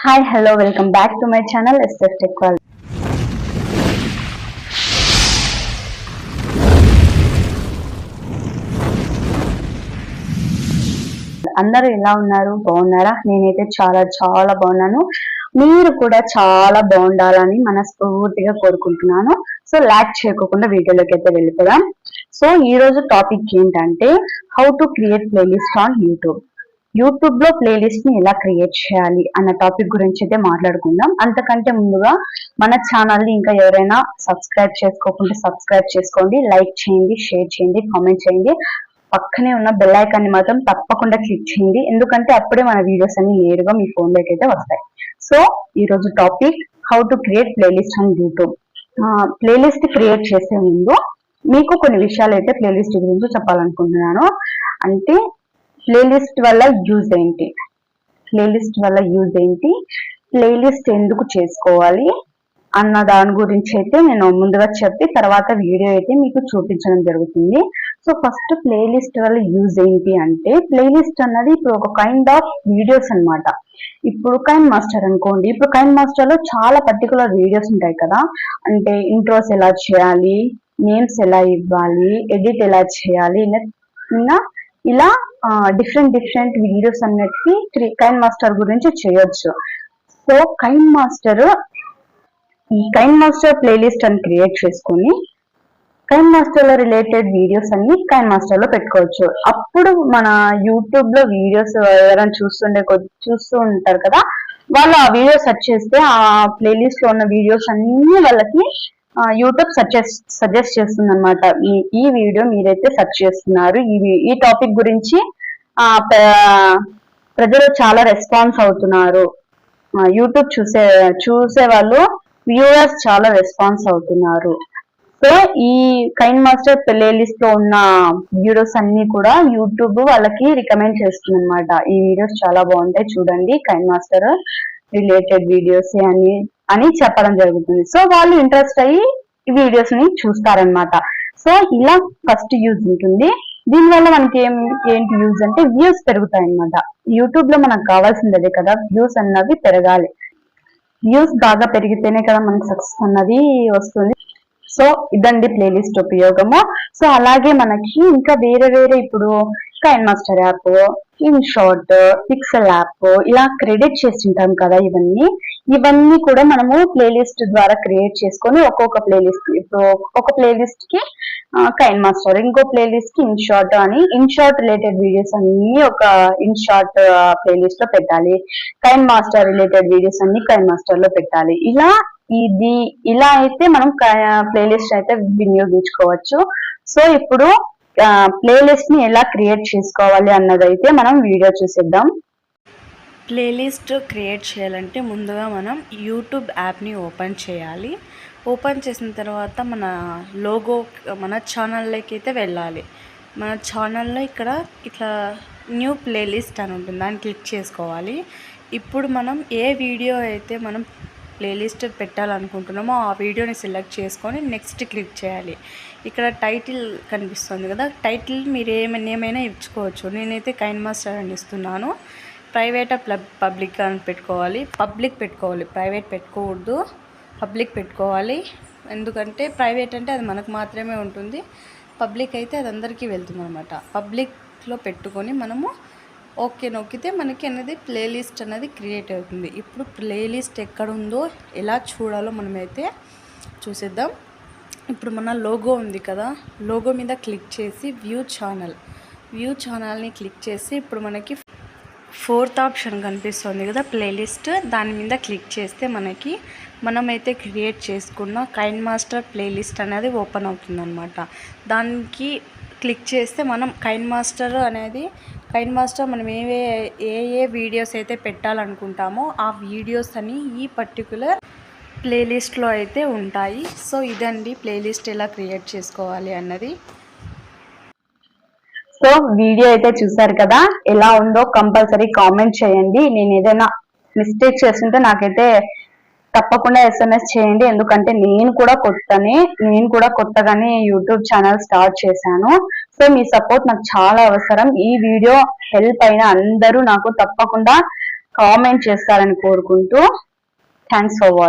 Hi, hello, welcome back to my channel SF Tech World. అందరూ ఎలా ఉన్నారు? బాగున్నారా? నేనైతే చాలా బాగున్నాను. మీరు కూడా చాలా బాగుండాలని మనస్ఫూర్తిగా కోరుకుంటున్నాను. సో లాక్ చేయకుండా వీడియోలోకి అయితే వెళ్ళిపోదాం. సో ఈ రోజు టాపిక్ ఏంటంటే how to create playlist on YouTube లో ప్లేలిస్ట్ ని ఎలా క్రియేట్ చేయాలి అన్న టాపిక్ గురించి అయితే మాట్లాడుకుందాం. అంతకంటే ముందుగా మన ఛానల్ ని ఇంకా ఎవరైనా సబ్స్క్రైబ్ చేసుకోకుండా సబ్స్క్రైబ్ చేసుకోండి, లైక్ చేయండి, షేర్ చేయండి, కామెంట్ చేయండి. పక్కనే ఉన్న బెల్ ఐకాన్ ని మాత్రం తప్పకుండా క్లిక్ చేయండి, ఎందుకంటే అప్పుడే మన వీడియోస్ అన్ని నేరుగా మీ ఫోన్ లోకి అయితే వస్తాయి. సో ఈ రోజు topic how to create playlist on YouTube. Playlist create చేసే ముందు మీకు కొన్ని విషయాలు అయితే ప్లేలిస్ట్ గురించి చెప్పాలనుకుంటున్నాను. అంటే ప్లేలిస్ట్ వల్ల యూజ్ ఏంటి, ప్లేలిస్ట్ ఎందుకు చేసుకోవాలి అన్న దాని గురించి అయితే నేను ముందుగా చెప్పి తర్వాత వీడియో అయితే మీకు చూపించడం జరుగుతుంది. సో ఫస్ట్ ప్లేలిస్ట్ వల్ల యూజ్ ఏంటి అంటే, ప్లేలిస్ట్ అన్నది ఇప్పుడు ఒక కైండ్ ఆఫ్ వీడియోస్ అన్నమాట. ఇప్పుడు కైన్ మాస్టర్ అనుకోండి, ఇప్పుడు కైన్ మాస్టర్ లో చాలా పర్టికులర్ వీడియోస్ ఉంటాయి కదా. అంటే ఇంట్రోస్ ఎలా చేయాలి, నేమ్స్ ఎలా ఇవ్వాలి, ఎడిట్ ఎలా చేయాలి, ఇలా డిఫరెంట్ వీడియోస్ అన్నిటికీ కైన్ మాస్టర్ గురించి చేయొచ్చు. సో ఈ కైన్ మాస్టర్ ప్లేలిస్ట్ అని క్రియేట్ చేసుకొని కైన్ మాస్టర్ లో రిలేటెడ్ వీడియోస్ అన్ని కైన్ మాస్టర్ లో పెట్టుకోవచ్చు. అప్పుడు మన యూట్యూబ్ లో వీడియోస్ ఎవరైనా చూస్తూ ఉంటారు కదా, వాళ్ళు ఆ వీడియో సెర్చ్ చేస్తే ఆ ప్లేలిస్ట్ లో ఉన్న వీడియోస్ అన్ని వాళ్ళకి యూట్యూబ్ సజెస్ట్ చేస్తుంది అనమాట. ఈ వీడియో మీరైతే సెర్చ్ చేస్తున్నారు, ఈ టాపిక్ గురించి ప్రజలు చాలా రెస్పాన్స్ అవుతున్నారు, యూట్యూబ్ చూసే వాళ్ళు వ్యూవర్స్ చాలా రెస్పాన్స్ అవుతున్నారు. సో ఈ కైన్ మాస్టర్ ప్లేలిస్ట్ లో ఉన్న వీడియోస్ అన్ని కూడా యూట్యూబ్ వాళ్ళకి రికమెండ్ చేస్తుంది అనమాట. ఈ వీడియోస్ చాలా బాగుంటాయి, చూడండి, కైన్ మాస్టర్ రిలేటెడ్ వీడియోస్ అని చెప్పడం జరుగుతుంది. సో వాళ్ళు ఇంట్రెస్ట్ అయ్యి ఈ వీడియోస్ ని చూస్తారనమాట. సో ఇలా ఫస్ట్ యూజ్ ఉంటుంది. దీనివల్ల మనకి ఏంటి యూజ్ అంటే వ్యూస్ పెరుగుతాయి అనమాట. యూట్యూబ్ లో మనకు కావాల్సింది అదే కదా, వ్యూస్ అన్నవి పెరగాలి. వ్యూస్ బాగా పెరిగితేనే కదా మనకు సక్సెస్ అన్నది వస్తుంది. సో ఇదండి ప్లేలిస్ట్ ఉపయోగము. సో అలాగే మనకి ఇంకా వేరే ఇప్పుడు KineMaster app, InShot, Pixel app ఇలా క్రెడిట్ చేస్తుంటాం కదా. ఇవన్నీ కూడా మనము ప్లేలిస్ట్ ద్వారా క్రియేట్ చేసుకొని ఒక్కొక్క ప్లేలిస్ట్, ఇప్పుడు ఒక ప్లేలిస్ట్ కి కైన్ మాస్టర్, ఇంకో ప్లేలిస్ట్ కి ఇన్షార్ట్ అని ఇన్షార్ట్ రిలేటెడ్ వీడియోస్ అన్ని ఒక ఇన్షార్ట్ ప్లేలిస్ట్ లో పెట్టాలి, కైన్ మాస్టర్ రిలేటెడ్ వీడియోస్ అన్ని కైన్ మాస్టర్ లో పెట్టాలి. ఇలా అయితే మనం ప్లేలిస్ట్ అయితే వినియోగించుకోవచ్చు. సో ఇప్పుడు ప్లేలిస్ట్ ని ఎలా క్రియేట్ చేసుకోవాలి అన్నదైతే మనం వీడియో చూసేద్దాం. ప్లేలిస్ట్ క్రియేట్ చేయాలంటే ముందుగా మనం యూట్యూబ్ యాప్ని ఓపెన్ చేయాలి. ఓపెన్ చేసిన తర్వాత మన లోగో మన ఛానల్లోకి అయితే వెళ్ళాలి. మన ఛానల్లో ఇట్లా న్యూ ప్లేలిస్ట్ అని ఉంటుంది, దాన్ని క్లిక్ చేసుకోవాలి. ఇప్పుడు మనం ఏ వీడియో అయితే మనం ప్లేలిస్ట్ పెట్టాలనుకుంటున్నామో ఆ వీడియోని సెలెక్ట్ చేసుకొని నెక్స్ట్ క్లిక్ చేయాలి. ఇక్కడ టైటిల్ కనిపిస్తుంది కదా, టైటిల్ మీరు ఏమైనా ఇచ్చుకోవచ్చు. నేనైతే కైన్ మాస్టర్ అని ఇస్తున్నాను. ప్రైవేట్ పబ్లిక్ అని పెట్టుకోవాలి. పబ్లిక్ పెట్టుకోవాలి, ప్రైవేట్ పెట్టుకోకూడదు, పబ్లిక్ పెట్టుకోవాలి. ఎందుకంటే ప్రైవేట్ అంటే అది మనకు మాత్రమే ఉంటుంది, పబ్లిక్ అయితే అది అందరికీ వెళ్తుంది అనమాట. పబ్లిక్లో పెట్టుకొని మనము ఓకే నొక్కితే మనకి అనేది ప్లేలిస్ట్ అనేది క్రియేట్ అవుతుంది. ఇప్పుడు ప్లేలిస్ట్ ఎక్కడుందో ఎలా చూడాలో మనమైతే చూసేద్దాం. ఇప్పుడు మన లోగో ఉంది కదా, లోగో మీద క్లిక్ చేసి వ్యూ ఛానల్ని క్లిక్ చేసి ఇప్పుడు మనకి ఫోర్త్ ఆప్షన్ కనిపిస్తుంది కదా ప్లేలిస్ట్, దాని మీద క్లిక్ చేస్తే మనమైతే క్రియేట్ చేసుకున్న కైన్ మాస్టర్ ప్లేలిస్ట్ అనేది ఓపెన్ అవుతుందన్నమాట. దానికి క్లిక్ చేస్తే మనం కైన్ మాస్టర్ మనం ఏ వీడియోస్ అయితే పెట్టాలనుకుంటామో ఆ వీడియోస్ అని ఈ పర్టికులర్ ప్లేలిస్ట్లో అయితే ఉంటాయి. సో ఇదండి ప్లేలిస్ట్ ఎలా క్రియేట్ చేసుకోవాలి అన్నది. సో వీడియో అయితే చూసారు కదా, ఎలా ఉందో కంపల్సరీ కామెంట్ చేయండి. నేను ఏదైనా మిస్టేక్ చేస్తుంటే నాకైతే తప్పకుండా SMS చేయండి, ఎందుకంటే నేను కూడా కొత్తగానే యూట్యూబ్ ఛానల్ స్టార్ట్ చేశాను. సో మీ సపోర్ట్ నాకు చాలా అవసరం. ఈ వీడియో హెల్ప్ అయిన అందరూ నాకు తప్పకుండా కామెంట్ చేస్తారని కోరుకుంటూ థ్యాంక్స్ ఫర్ వాచింగ్.